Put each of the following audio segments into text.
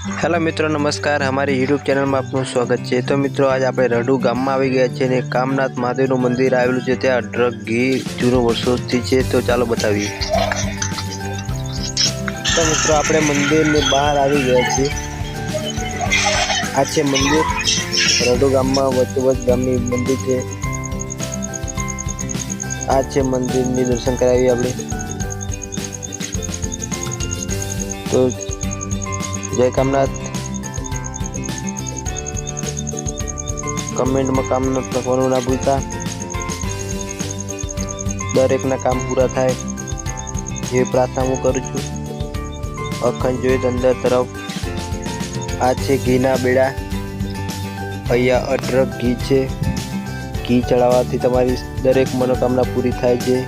Hello मित्रों नमस्कार। हमारी यूट्यूब चैनल में आपનું સ્વાગત છે। તો મિત્રો आज આપણે રડુ ગામમાં આવી ગયા છે ને કામનાથ મહાદેવનું મંદિર આવેલું છે। ત્યાં અઢળક ઘી જૂનું વર્ષોથી છે। તો ચાલો બતાવીએ। તો મિત્રો આપણે મંદિરની બહાર આવી ગયા છીએ। આ છે મંદિર રડુ ગામમાં વચોવચ ગામની મંદિર છે। આ છે મંદિરની દર્શન કરાવીએ આપણે। તો जय कामनाथ। कमेंट में कामनाथ लखवानुं ना भूलता। दरेकना काम पूरा थाय ये प्रार्थना हूँ करूँ छूं। अखंड जोईए अंदर तरफ आ छे घीना बेड़ा। अहींया अढळक घी छे। घी चढ़ाववाथी तमारी दरेक मनोकामना पूरी थाय छे।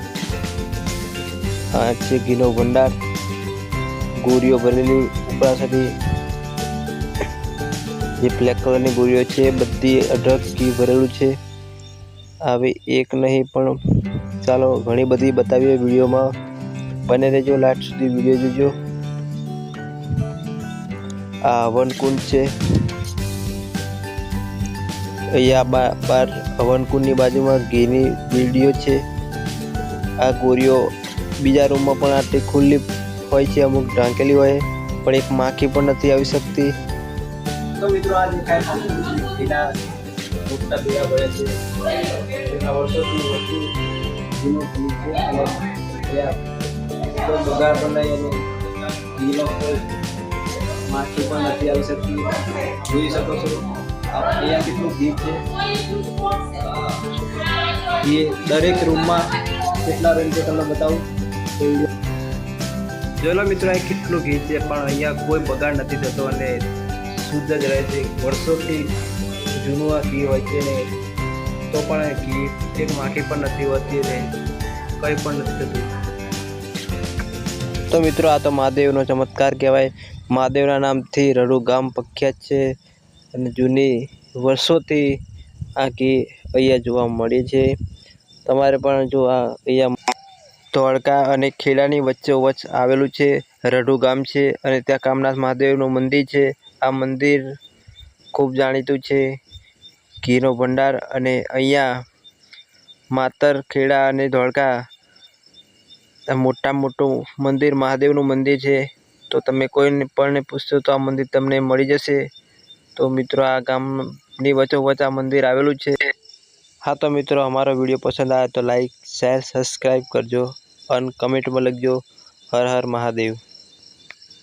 आ छे घीनो भंडार। गोरीओ भरेली उपरासाथी जे ब्लेक कलरनी गोरीओ छे बधी अढळक घी भरेलुं छे। हवे एक नहीं पण चालो घणी बधी बतावीए विडियो में। बने रहेजो लास्ट सुधी विडियो जोजो। आ हवन कुंड छे। अहींया बार हवन कुंडनी बाजुमां घीनी वीडियो छे। आ गोरीओ बीजा रूम में पण आटली खुल्ली होय छे। अमुक ढांकेली होय पण एक माखी पण नथी आवी सकती। तो मित्रों आज देखाय घीना मोटा बेड़ा भरे छे। एना वर्षोथी वस्तु घीनो घी छे અને તો બગાડ પણ નહીં અને ઘીનો કોઈ માખી પણ નથી આવી શકતી। જોઈ શકો છો અહીંયા કેટલું ઘી છે। એ દરેક રૂમમાં કેટલા રૂમ છે તમને બતાવું। જોલો મિત્રો આ કેટલું ઘી છે પણ અહીંયા કોઈ બગાડ નથી થતો અને શુદ્ધ જ રહે છે। વર્ષોથી જૂનું આ ઘી હોય છે ને તો પણ ઘી એક માખી પણ નથી હોતી ને કંઈ પણ નથી થતું। તો મિત્રો આ તો મહાદેવનો ચમત્કાર કહેવાય। મહાદેવના નામથી રડુ ગામ પ્રખ્યાત છે અને જૂની વર્ષોથી આ ઘી અહીંયા જોવા મળે છે। તમારે પણ જો આ અહીંયા ધોળકા અને ખેડાની વચ્ચોવચ આવેલું છે રડુ ગામ છે અને ત્યાં કામનાથ મહાદેવનું મંદિર છે। આ મંદિર ખૂબ જાણીતું છે। ઘીનો ભંડાર અને અહીંયા માતર ખેડા અને ધોળકા મોટામાં મોટું મંદિર મહાદેવનું મંદિર છે। તો તમે કોઈને પણ પૂછશો તો આ મંદિર તમને મળી જશે। તો મિત્રો આ ગામની વચ્ચોવચ આ મંદિર આવેલું છે। हाँ तो मित्रों हमारा वीडियो पसंद आया तो लाइक शेयर सब्सक्राइब करजो और कमेंट में लिखजो हर हर महादेव।